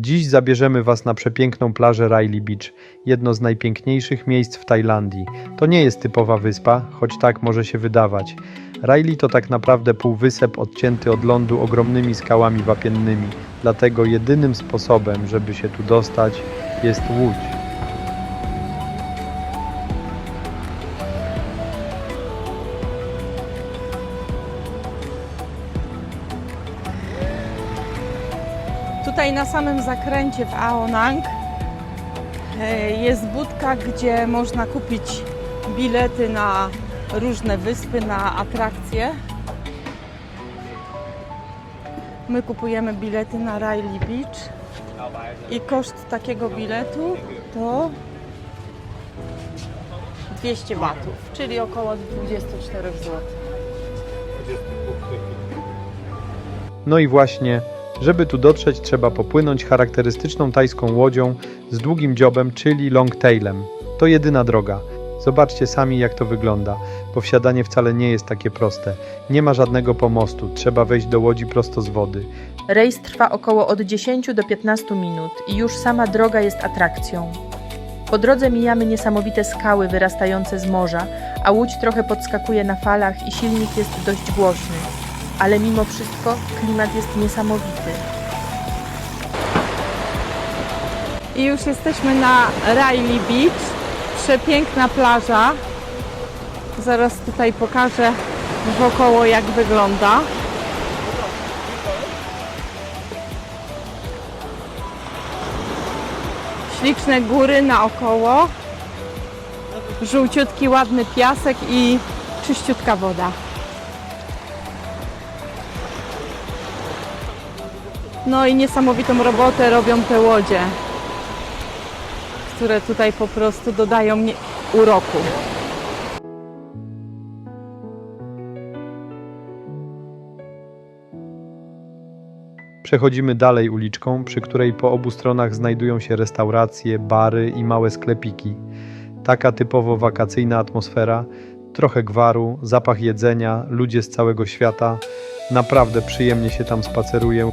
Dziś zabierzemy Was na przepiękną plażę Railay Beach, jedno z najpiękniejszych miejsc w Tajlandii. To nie jest typowa wyspa, choć tak może się wydawać. Railay to tak naprawdę półwysep odcięty od lądu ogromnymi skałami wapiennymi, dlatego jedynym sposobem, żeby się tu dostać, jest łódź. Tutaj na samym zakręcie w Ao Nang jest budka, gdzie można kupić bilety na różne wyspy, na atrakcje. My kupujemy bilety na Railay Beach i koszt takiego biletu to 200 batów, czyli około 24 zł. No i właśnie, żeby tu dotrzeć, trzeba popłynąć charakterystyczną tajską łodzią z długim dziobem, czyli longtailem. To jedyna droga. Zobaczcie sami, jak to wygląda, bo wsiadanie wcale nie jest takie proste. Nie ma żadnego pomostu, trzeba wejść do łodzi prosto z wody. Rejs trwa około od 10 do 15 minut i już sama droga jest atrakcją. Po drodze mijamy niesamowite skały wyrastające z morza, a łódź trochę podskakuje na falach i silnik jest dość głośny. Ale mimo wszystko klimat jest niesamowity. I już jesteśmy na Railay Beach. Przepiękna plaża. Zaraz tutaj pokażę wokoło, jak wygląda. Śliczne góry naokoło. Żółciutki, ładny piasek i czyściutka woda. No i niesamowitą robotę robią te łodzie, które tutaj po prostu dodają uroku. Przechodzimy dalej uliczką, przy której po obu stronach znajdują się restauracje, bary i małe sklepiki. Taka typowo wakacyjna atmosfera, trochę gwaru, zapach jedzenia, ludzie z całego świata. Naprawdę przyjemnie się tam spaceruje.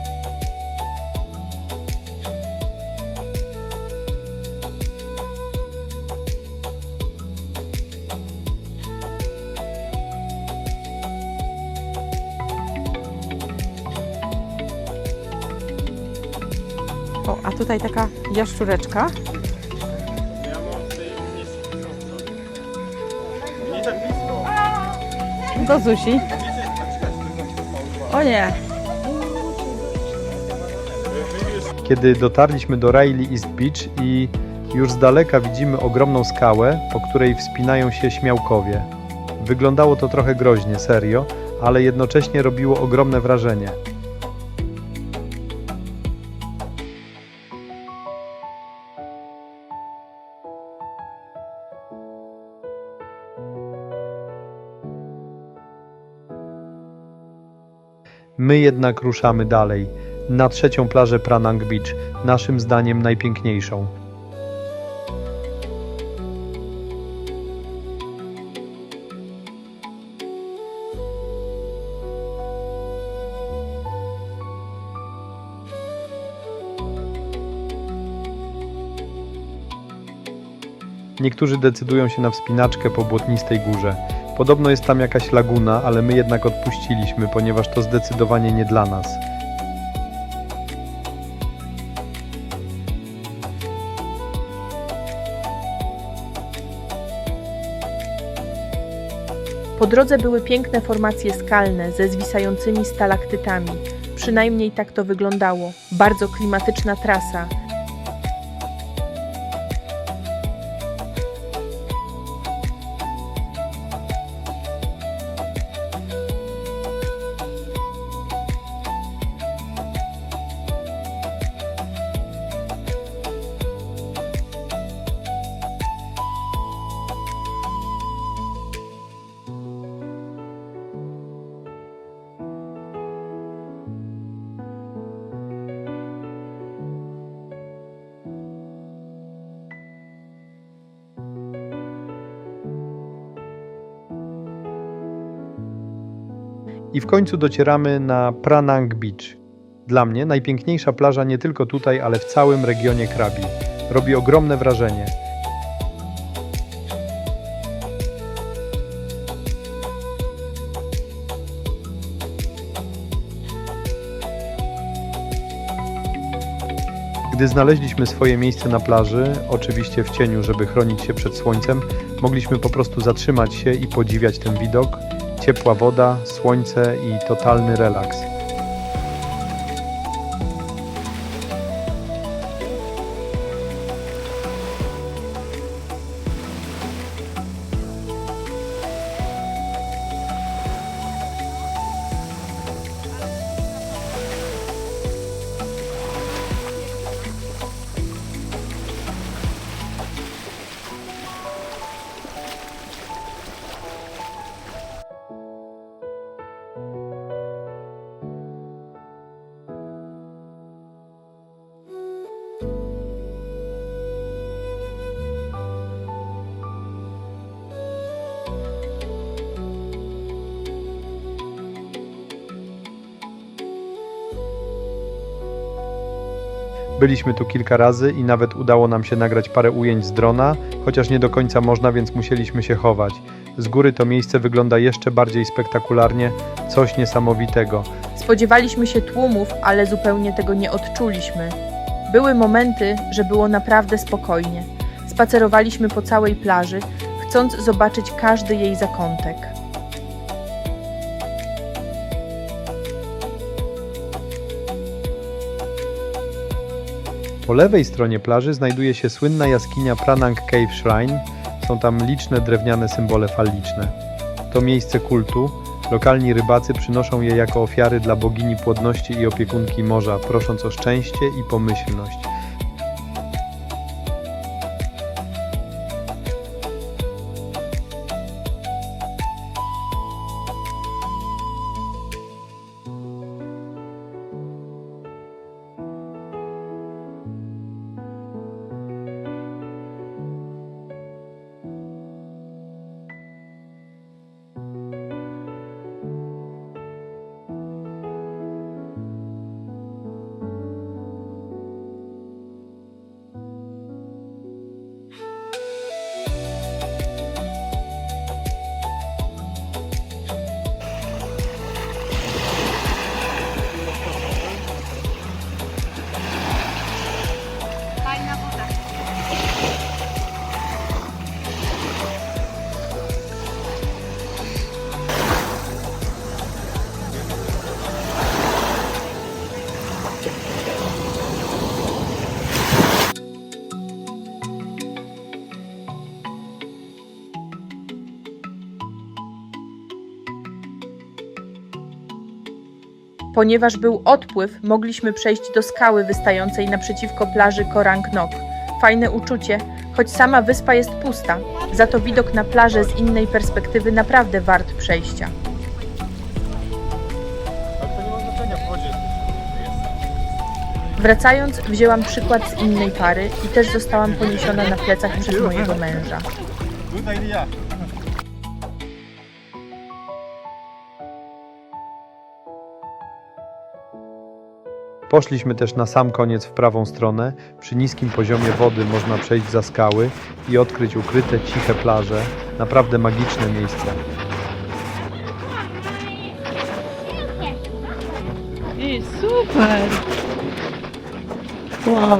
O, a tutaj taka jaszczureczka. Do Zuzi. O nie. Kiedy dotarliśmy do Railay East Beach i już z daleka widzimy ogromną skałę, po której wspinają się śmiałkowie. Wyglądało to trochę groźnie, serio, ale jednocześnie robiło ogromne wrażenie. My jednak ruszamy dalej, na trzecią plażę Pranang Beach, naszym zdaniem najpiękniejszą. Niektórzy decydują się na wspinaczkę po błotnistej górze. Podobno jest tam jakaś laguna, ale my jednak odpuściliśmy, ponieważ to zdecydowanie nie dla nas. Po drodze były piękne formacje skalne ze zwisającymi stalaktytami. Przynajmniej tak to wyglądało. Bardzo klimatyczna trasa. I w końcu docieramy na Pranang Beach. Dla mnie najpiękniejsza plaża nie tylko tutaj, ale w całym regionie Krabi. Robi ogromne wrażenie. Gdy znaleźliśmy swoje miejsce na plaży, oczywiście w cieniu, żeby chronić się przed słońcem, mogliśmy po prostu zatrzymać się i podziwiać ten widok. Ciepła woda, słońce i totalny relaks. Byliśmy tu kilka razy i nawet udało nam się nagrać parę ujęć z drona, chociaż nie do końca można, więc musieliśmy się chować. Z góry to miejsce wygląda jeszcze bardziej spektakularnie, coś niesamowitego. Spodziewaliśmy się tłumów, ale zupełnie tego nie odczuliśmy. Były momenty, że było naprawdę spokojnie. Spacerowaliśmy po całej plaży, chcąc zobaczyć każdy jej zakątek. Po lewej stronie plaży znajduje się słynna jaskinia Pranang Cave Shrine. Są tam liczne drewniane symbole faliczne. To miejsce kultu. Lokalni rybacy przynoszą je jako ofiary dla bogini płodności i opiekunki morza, prosząc o szczęście i pomyślność. Ponieważ był odpływ, mogliśmy przejść do skały wystającej naprzeciwko plaży Korang Nok. Fajne uczucie, choć sama wyspa jest pusta, za to widok na plażę z innej perspektywy naprawdę wart przejścia. Wracając, wzięłam przykład z innej pary i też zostałam poniesiona na plecach przez mojego męża. Poszliśmy też na sam koniec w prawą stronę. Przy niskim poziomie wody można przejść za skały i odkryć ukryte, ciche plaże. Naprawdę magiczne miejsce. I super! Wow!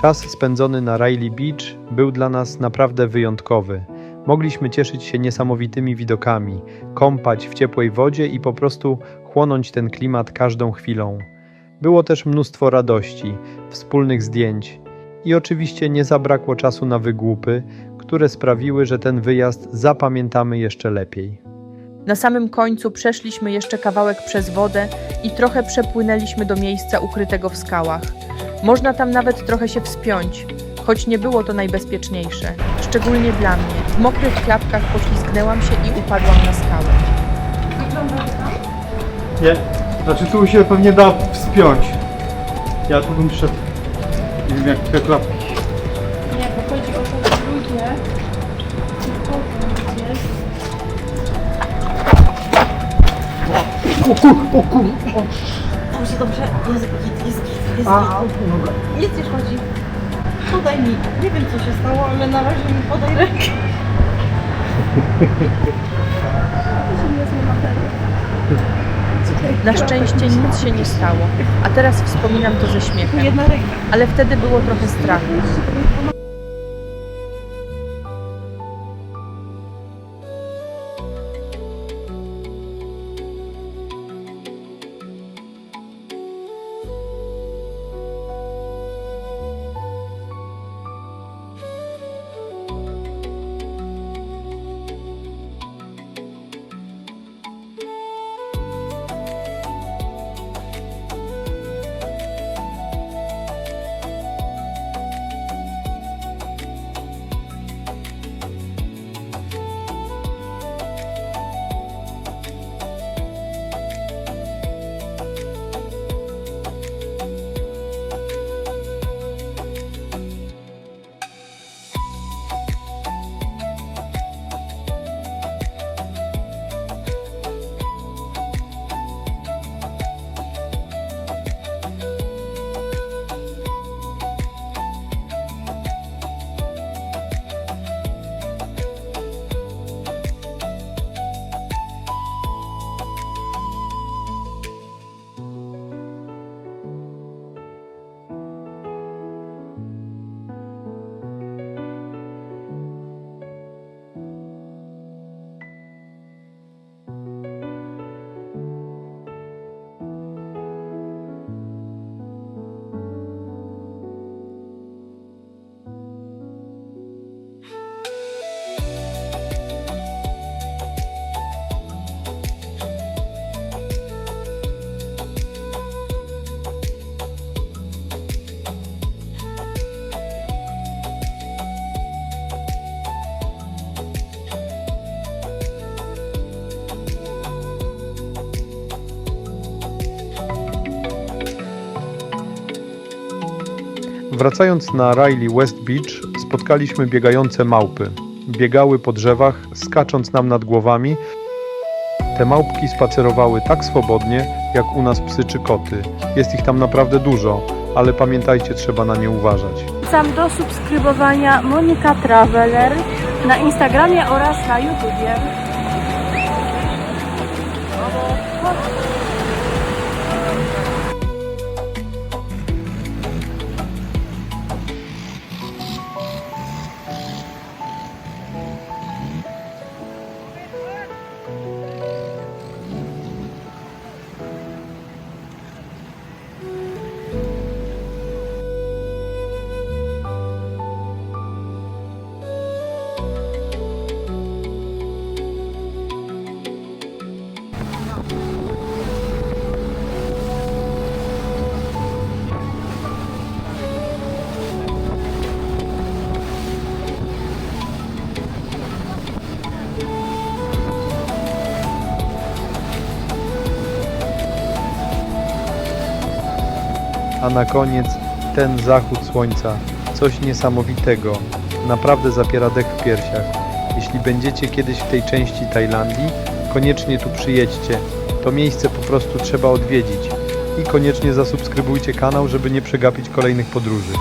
Czas spędzony na Riley Beach był dla nas naprawdę wyjątkowy. Mogliśmy cieszyć się niesamowitymi widokami, kąpać w ciepłej wodzie i po prostu chłonąć ten klimat każdą chwilą. Było też mnóstwo radości, wspólnych zdjęć i oczywiście nie zabrakło czasu na wygłupy, które sprawiły, że ten wyjazd zapamiętamy jeszcze lepiej. Na samym końcu przeszliśmy jeszcze kawałek przez wodę i trochę przepłynęliśmy do miejsca ukrytego w skałach. Można tam nawet trochę się wspiąć, choć nie było to najbezpieczniejsze. Szczególnie dla mnie. W mokrych klapkach poślizgnęłam się i upadłam na skałę. Nie, znaczy tu się pewnie da wspiąć. Ja tu bym szedł. Nie wiem jak te klapki. Nie, bo chodzi o to drugie. O kur... Dobrze, dobrze. Jest git. Dobra. Nic nie szkodzi. Podaj mi. Nie wiem co się stało, ale na razie mi podaj rękę. Na szczęście nic się nie stało, a teraz wspominam to ze śmiechem. Jedna ręka. Ale wtedy było trochę strachu. Wracając na Riley West Beach, spotkaliśmy biegające małpy. Biegały po drzewach, skacząc nam nad głowami. Te małpki spacerowały tak swobodnie, jak u nas psy czy koty. Jest ich tam naprawdę dużo, ale pamiętajcie, trzeba na nie uważać. Zachęcam do subskrybowania Monika Traveler na Instagramie oraz na YouTubie. A na koniec ten zachód słońca, coś niesamowitego, naprawdę zapiera dech w piersiach. Jeśli będziecie kiedyś w tej części Tajlandii, koniecznie tu przyjedźcie. To miejsce po prostu trzeba odwiedzić. I koniecznie zasubskrybujcie kanał, żeby nie przegapić kolejnych podróży.